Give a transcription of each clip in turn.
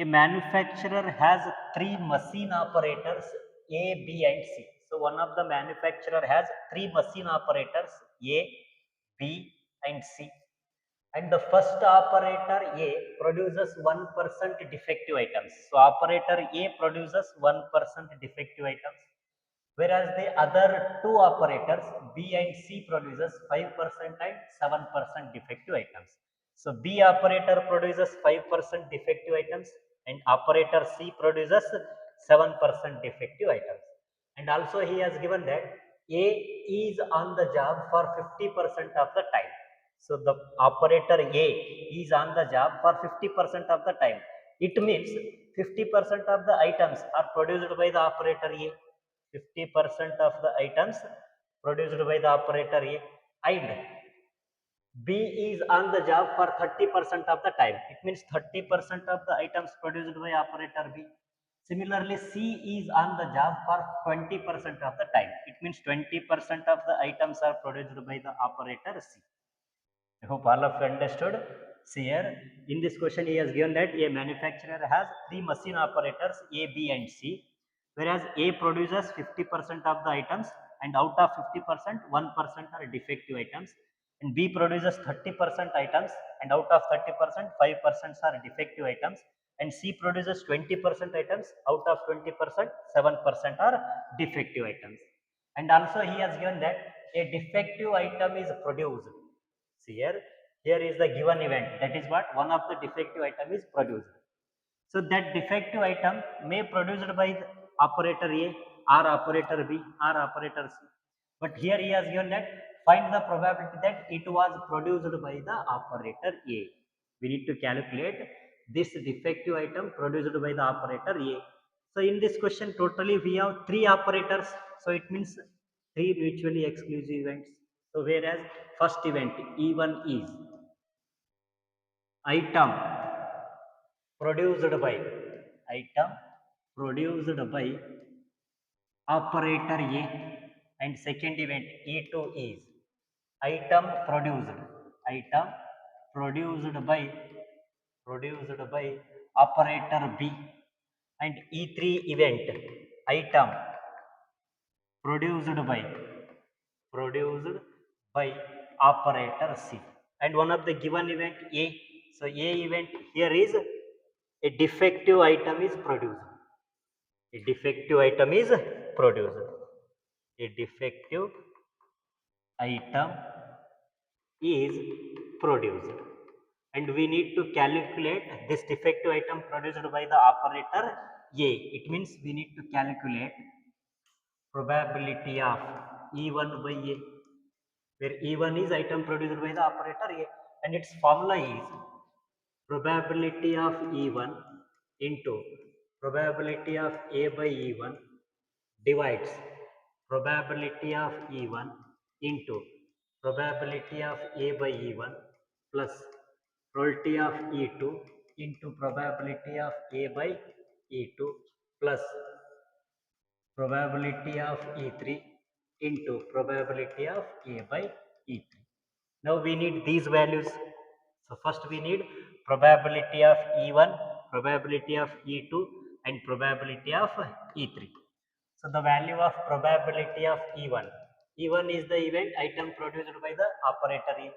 A manufacturer has three machine operators A, B and C. So one of the manufacturer has three machine operators A, B and C. And the first operator A produces 1% defective items. So operator A produces 1% defective items, whereas the other two operators B and C produces 5% and 7% defective items. So B operator produces 5% defective items and operator C produces 7% defective items. And also he has given that A is on the job for 50% of the time. So the operator A is on the job for 50% of the time. It means 50% of the items are produced by the operator A. 50% of the items produced by the operator A, and B is on the job for 30% of the time. It means 30% of the items produced by operator B. Similarly, C is on the job for 20% of the time. It means 20% of the items are produced by the operator C. I hope all of you understood. See here, in this question he has given that a manufacturer has three machine operators A, B and C, whereas A produces 50% of the items and out of 50%, 1% are defective items, and B produces 30% items and out of 30%, 5% are defective items, and C produces 20% items, out of 20%, 7% are defective items. And also he has given that a defective item is produced. See here is the given event. That is what one of the defective item is produced. So that defective item may produced by the operator A or operator B or operator C. But here he has given that find the probability that it was produced by the operator A. We need to calculate this defective item produced by the operator A. So in this question totally we have three operators. So it means three mutually exclusive events. So whereas first event E1 is item produced by operator A, and second event E2 is item produced by operator B, and E3 event item produced by operator C, and one of the given event A. So A event here is a defective item is produced. A defective item is produced. A defective item is produced, and we need to calculate this defective item produced by the operator A. It means we need to calculate probability of E1 by A, where E1 is item produced by the operator A, and its formula is probability of E1 into probability of A by E1 divides probability of E1 into probability of A by E1 plus probability of E2 into probability of A by E2 plus probability of E3 into probability of A by E3. Now we need these values. So first we need probability of E1, probability of E2 and probability of E3. So the value of probability of E1. E1 is the event item produced by the operator A.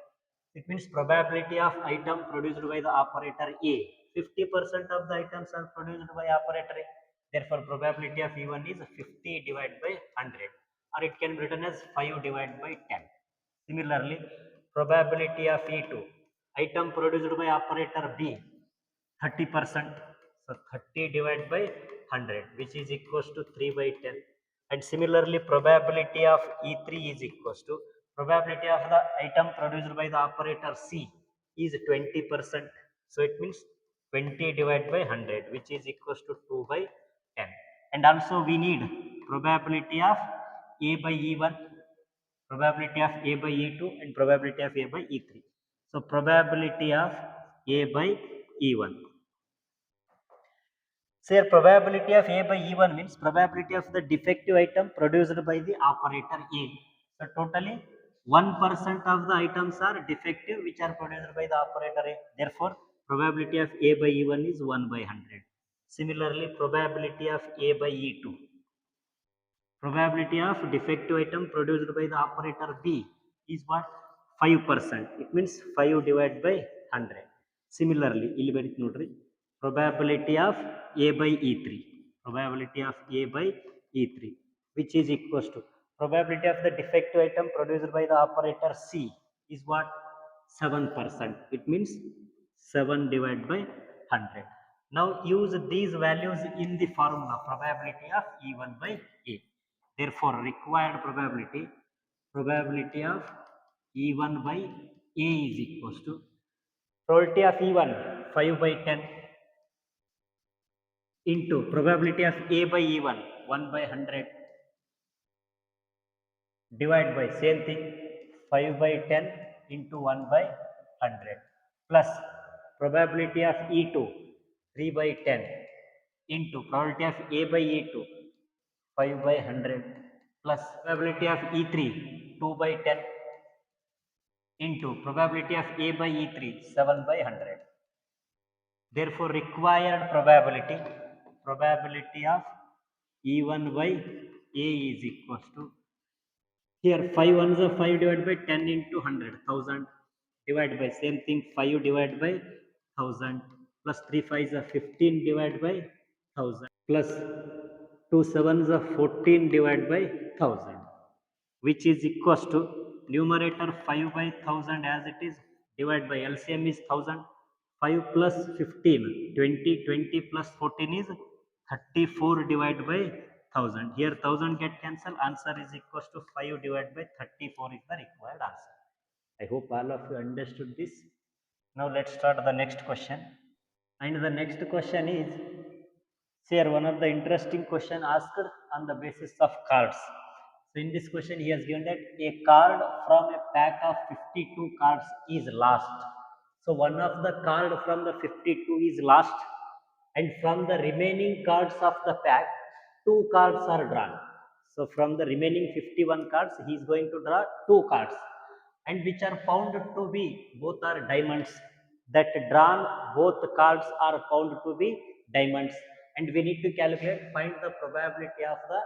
It means probability of item produced by the operator A. 50% of the items are produced by operator A. Therefore, probability of E1 is 50 divided by 100, or it can be written as 5 divided by 10. Similarly, probability of E2, item produced by operator B, 30%. So 30 divided by 100, which is equals to 3 by 10. And similarly, probability of E3 is equals to probability of the item produced by the operator C is 20%. So it means 20 divided by 100, which is equals to 2 by 10. And also we need probability of A by E1, probability of A by E2 and probability of A by E3. So probability of A by E1. So here probability of A by E1 means probability of the defective item produced by the operator A. So totally 1% of the items are defective which are produced by the operator A. Therefore probability of A by E1 is 1 by 100. Similarly, probability of A by E2. Probability of defective item produced by the operator B is what? 5%. It means 5 divided by 100. Similarly, ಇಲ್ಲಿ ಬರೀತು ನೋಡ್ರಿ, probability of A by E3. Probability of A by E3, which is equals to probability of the defective item produced by the operator C is what? 7%. It means 7 divided by 100. Now use these values in the formula probability of E1 by A. Therefore, required probability of E1 by A is equals to probability of E1 5 by 10 into probability of A by E1 1 by 100 divide by same thing 5 by 10 into 1 by 100 plus probability of E2 3 by 10 into probability of A by E2 5 by 100 plus probability of E3 2 by 10 into probability of A by E3 7 by 100. Therefore, required probability of E1 by A is equals to, here 5 ones are 5 divided by 10 into 100 1000 divided by same thing 5 divided by 1000 plus 3 5s are 15 divided by 1000 plus 2 sevens are 14 divided by 1000, which is equals to numerator 5 by 1000 as it is, divided by LCM is 1000, 5 plus 15 20 20 plus 14 is 34 divided by 1000. Here 1000 get cancelled, answer is equals to 5 divided by 34 is the required answer. I hope all of you understood this. Now let's start the next question. And the next question is, here one of the interesting question asked on the basis of cards. So in this question he has given that a card from a pack of 52 cards is lost. So one of the card from the 52 is lost, and from the remaining cards of the pack 2 cards are drawn. So from the remaining 51 cards he is going to draw 2 cards, and which are found to be both are diamonds. That drawn both cards are found to be diamonds, and we need to find the probability of the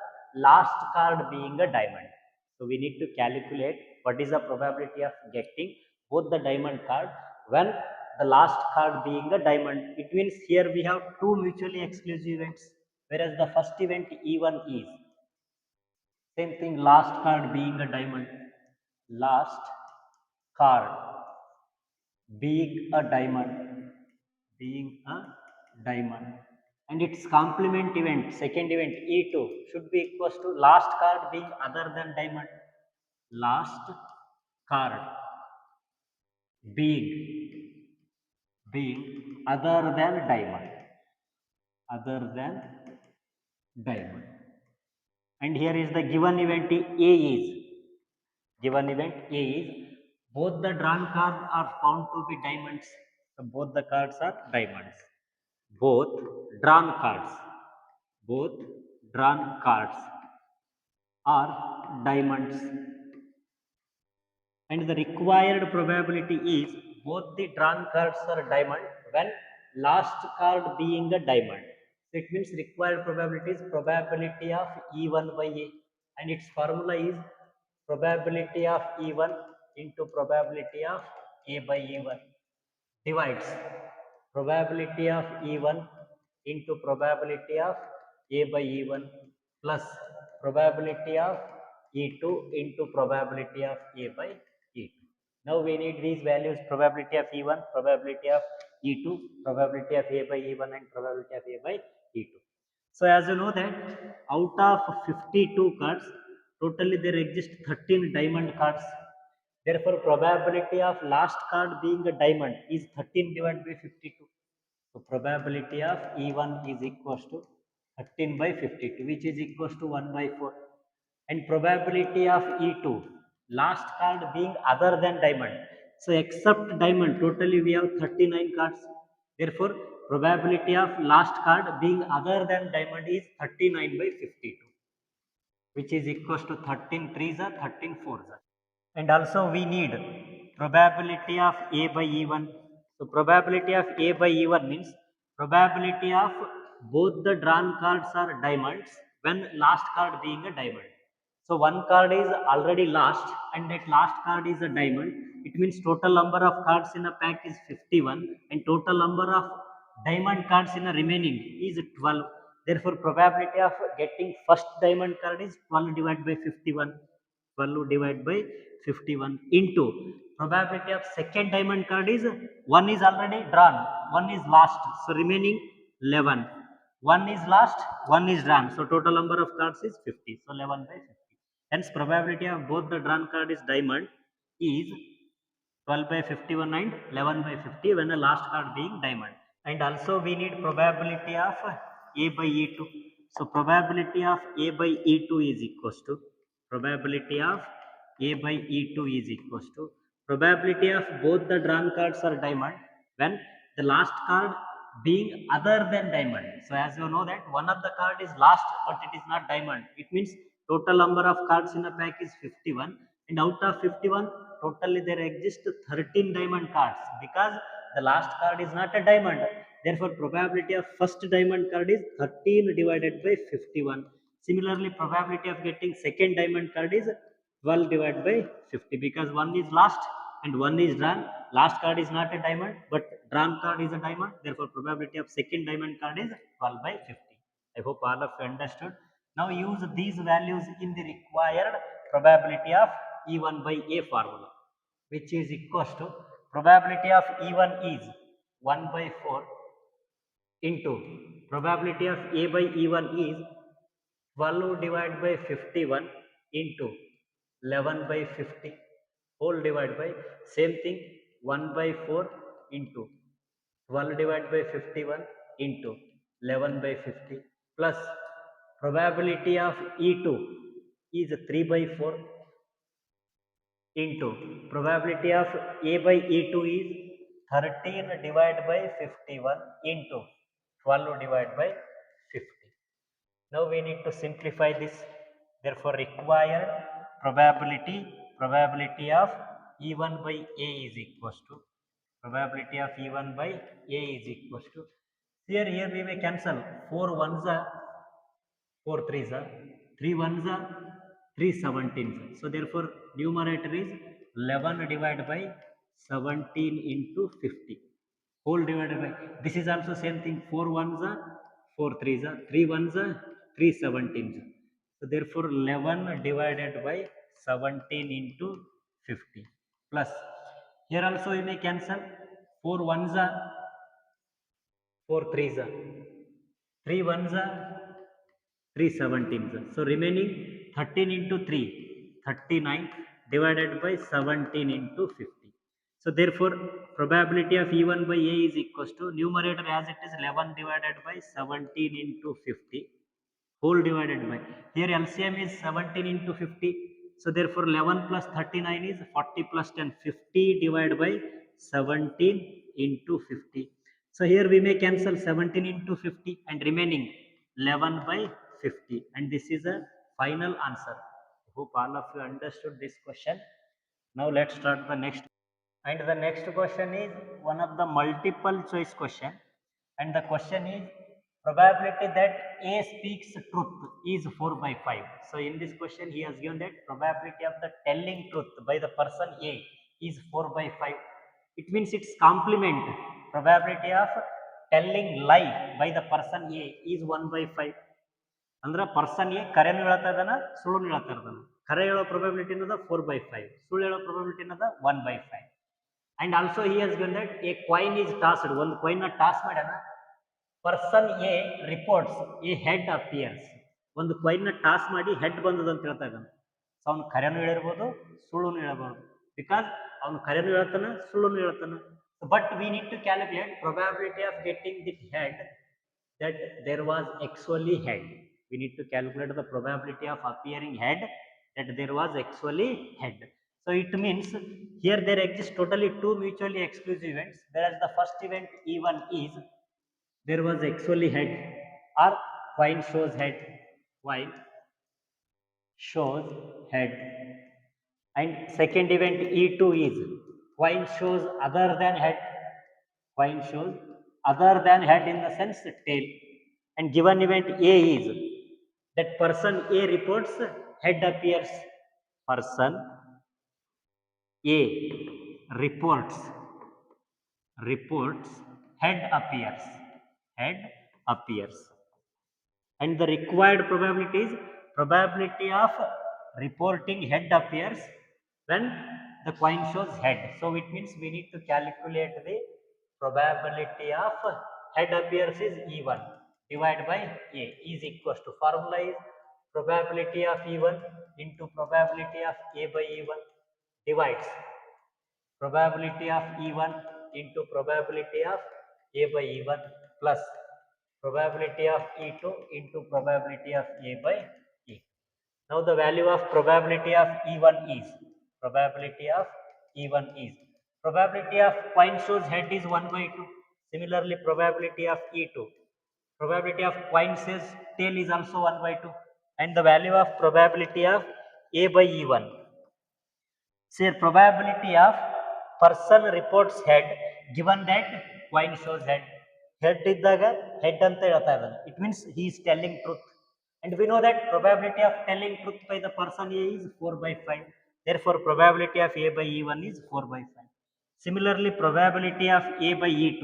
last card being a diamond. So we need to calculate what is the probability of getting both the diamond card when the last card being a diamond. It means here we have 2 mutually exclusive events, whereas the first event E1 is same thing, last card being a diamond, last card being a diamond, and its complement event, second event E2 should be equals to last card being other than diamond, last card being other than diamond, and here is the given event A is both the drawn cards are found to be diamonds. So both the cards are diamonds. Both drawn cards are diamonds. And the required probability is both the drawn cards are diamond when last card being a diamond. So it means required probability is probability of E1 by A, and its formula is probability of E1 into probability of A by E1 divides probability of E1 into probability of A by E1 plus probability of E2 into probability of A by E2. Now we need these values: probability of E1, probability of E2, probability of A by E1, and probability of A by E2. So as you know that out of 52 cards, totally there exist 13 diamond cards. Therefore, probability of last card being a diamond is 13 divided by 52. So probability of E1 is equals to 13 by 52, which is equals to 1 by 4. And probability of E2, last card being other than diamond. So except diamond, totally we have 39 cards. Therefore, probability of last card being other than diamond is 39 by 52, which is equals to 13 threes are 13 fours are. And also we need probability of A by E1. So probability of A by E1 means probability of both the drawn cards are diamonds when last card being a diamond. So one card is already lost and that last card is a diamond. It means total number of cards in a pack is 51 and total number of diamond cards in a remaining is 12. Therefore, probability of getting first diamond card is 12 divided by 51. 12 divided by 51 into probability of second diamond card is 1 is already drawn, 1 is lost. So remaining 11. 1 is lost, 1 is drawn. So total number of cards is 50. So 11 by 50. Hence probability of both the drawn card is diamond is 12 by 51 and 11 by 50 when the last card being diamond. And also we need probability of A by E2. So probability of A by E2 is equals to probability of A by E2 is equals to probability of both the drawn cards are diamond when the last card being other than diamond. So as you know that one of the card is last but it is not diamond. It means total number of cards in a pack is 51 and out of 51 totally there exist 13 diamond cards because the last card is not a diamond. Therefore probability of first diamond card is 13 divided by 51. Similarly probability of getting second diamond card is 12 divided by 50 because one is lost and one is drawn. Last card is not a diamond but drawn card is a diamond. Therefore probability of second diamond card is 12 by 50. I hope all of you understood. Now use these values in the required probability of E1 by A formula, which is equals to probability of E1 is 1 by 4 into probability of A by E1 is 12 divided by 51 into 11 by 50 whole divided by same thing 1 by 4 into 12 divided by 51 into 11 by 50 plus probability of E2 is 3 by 4 into probability of A by E2 is 13 divided by 51 into 12 divided by 50. Now we need to simplify this. Therefore, required probability of E1 by A is equals to probability of E1 by A is equals to here we may cancel 4 ones are 4 threes are 3 ones are 3 17s. So therefore numerator is 11 divided by 17 into 50 whole divided by this is also same thing 4 ones are 4 threes are 3 ones are 3 17s. So therefore 11 divided by 17 into 50 plus here also you may cancel 4 ones are 4 threes are 3 ones are 3 17s. So remaining 13 into 3 39 divided by 17 into 50. So therefore probability of E1 by A is equals to numerator as it is 11 divided by 17 into 50 whole divided by here LCM is 17 into 50. So therefore 11 plus 39 is 40 plus 10 50 divided by 17 into 50. So here we may cancel 17 into 50 and remaining 11 by 50 and this is a final answer. I hope all of you understood this question. Now let's start the next. And the next question is one of the multiple choice question. And the question is probability that A speaks truth is 4 by 5. So in this question he has given that probability of the telling truth by the person A is 4 by 5. It means its complement probability of telling lie by the person A is 1 by 5. ಅಂದ್ರೆ person A ಕರೆನು ಹೇಳ್ತಾ ಇದ್ದಾನ ಸುಳ್ಳು ಹೇಳ್ತಾ ಇದ್ದಾನ ಕರೆ ಹೇಳೋ probability ಅನ್ನೋದ 4/5 ಸುಳ್ಳು ಹೇಳೋ ಪ್ರೊಬಬಿಲಿಟಿ ಅನ್ನೋದ 1/5 and also he has given that a coin is tossed ಒಂದು coin ನ ಟಾಸ್ ಮಾಡ್ಯಾನ person A reports A head appears ಒಂದು coin ನ ಟಾಸ್ ಮಾಡಿ ಹೆಡ್ ಬಂದದ ಅಂತ ಹೇಳ್ತಾ ಇದ್ದಾನೆ ಸೊ ಅವನು ಕರೆನು ಹೇಳಿರ್ಬೋದು ಸುಳ್ಳುನು ಹೇಳಬಹುದು ಬಿಕಾಸ್ ಅವನು ಕರೆನು ಹೇಳ್ತಾನ ಸುಳ್ಳುನು ಹೇಳ್ತಾನ but we need to calculate probability of getting the head that there was actually head. We need to calculate the probability of appearing head that there was actually head. So it means here there exist totally two mutually exclusive events, whereas the first event E1 is there was actually head or coin shows head, coin shows head, and second event E2 is coin shows other than head, coin shows other than head in the sense tail, and given event A is that person A reports head appears. Person A reports head appears. Head appears. And the required probability is probability of reporting head appears when the coin shows head. So it means we need to calculate the probability of head appears is E1 divided by A is equals to formula is probability of E1 into probability of A by E1 divides probability of E1 into probability of A by E1 plus probability of E2 into probability of A by E. Now the value of probability of E1 is probability of coin shows head is 1 by 2. Similarly, probability of E2, probability of coin says tail is also 1 by 2, and the value of probability of A by E1. Say probability of person reports head given that coin shows head. Head iddaga head anta ಹೇಳ್ತಾ ಇದ್ದಾನೆ. It means he is telling truth. And we know that probability of telling truth by the person A is 4 by 5. Therefore, probability of A by E1 is 4 by 5. Similarly, probability of A by E2.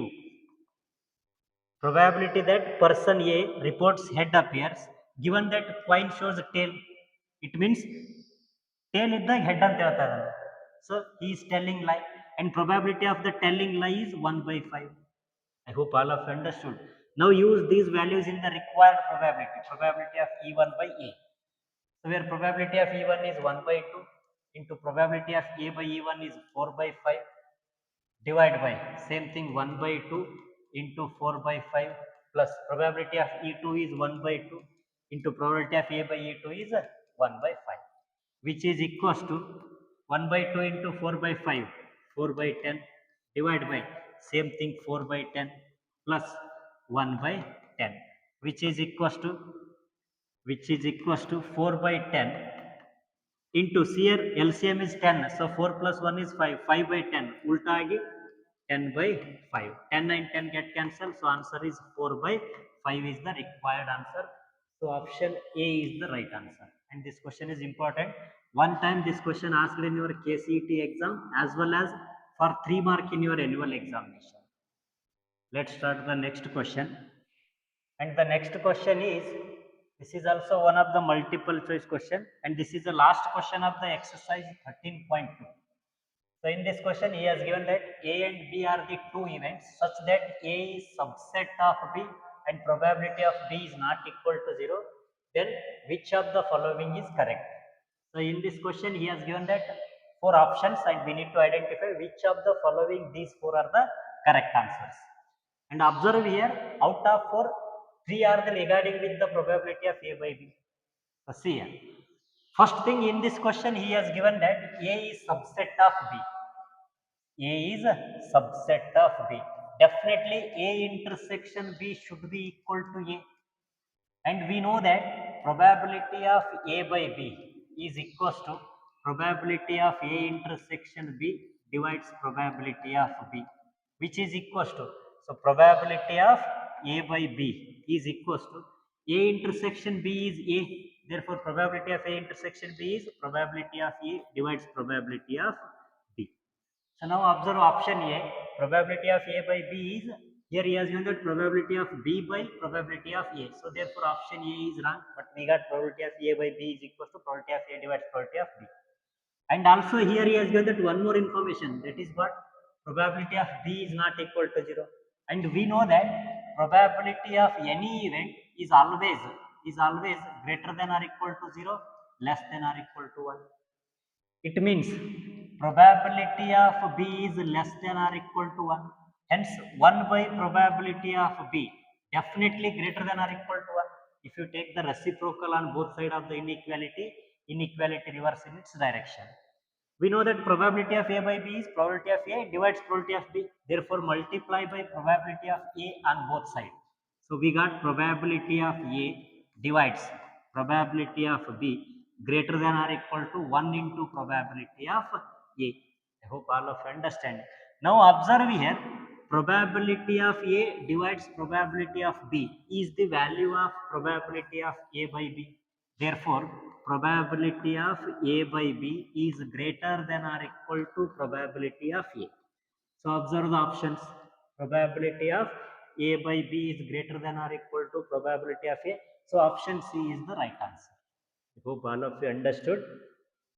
Probability that person A reports head appears given that coin shows tail. It means tail ಇದ್ದಾಗ head ಅಂತ ಹೇಳ್ತಾ ಇದ್ದಾನೆ. So he is telling lie, and probability of the telling lie is 1 by 5. I hope all of you understood. Now use these values in the required probability of E1 by A. So where probability of E1 is 1 by 2 into probability of A by E1 is 4 by 5 divided by same thing 1 by 2 into 4 by 5 plus probability of E2 is 1 by 2 into probability of A by E2 is 1 by 5, which is equals to 1 by 2 into 4 by 5, 4 by 10 divided by same thing 4 by 10 plus 1 by 10, which is equals to 4 by 10 into here LCM is 10, so 4 plus 1 is 5, 5 by 10 ulta agi 10 by 5, 10 and 10 get cancelled, so answer is 4 by 5 is the required answer. So option A is the right answer, and this question is important. One time this question asked in your KCET exam as well as for 3 mark in your annual examination. Let's start the next question, and the next question is, this is also one of the multiple choice question, and this is the last question of the exercise 13.2. So in this question, he has given that A and B are the two events such that A is subset of B and probability of B is not equal to 0. Then which of the following is correct? So in this question, he has given that 4 options and we need to identify which of the following these 4 are the correct answers. And observe here, out of 4, 3 are the regarding with the probability of A by B. So see here. First thing in this question, he has given that A is subset of B. A is a subset of B. Definitely A intersection B should be equal to A. And we know that probability of A by B is equals to probability of A intersection B divides probability of B, which is equals to, so probability of A by B is equals to A intersection B is A, therefore probability of A intersection B is probability of A divides probability of B. So now observe option A, probability of A by B is, here he has given that probability of B by probability of A. So therefore option A is wrong, but we got probability of A by B is equal to probability of A divides probability of B. And also here he has given that one more information, that is what, probability of B is not equal to 0. And we know that probability of any event is always greater than or equal to 0, less than or equal to 1. It means probability of B is less than or equal to 1. Hence 1 by probability of B definitely greater than or equal to 1. If you take the reciprocal on both sides of the inequality reverse in its direction. We know that probability of A by B is probability of A divides probability of B. Therefore multiply by probability of A on both sides. So we got probability of A divides probability of B greater than or equal to 1 into probability of A. I hope all of you understand. Now observe here, probability of A divides probability of B is the value of probability of A by B. Therefore, probability of A by B is greater than or equal to probability of A. So observe the options. Probability of A by B is greater than or equal to probability of A. So option C is the right answer. I hope all of you understood.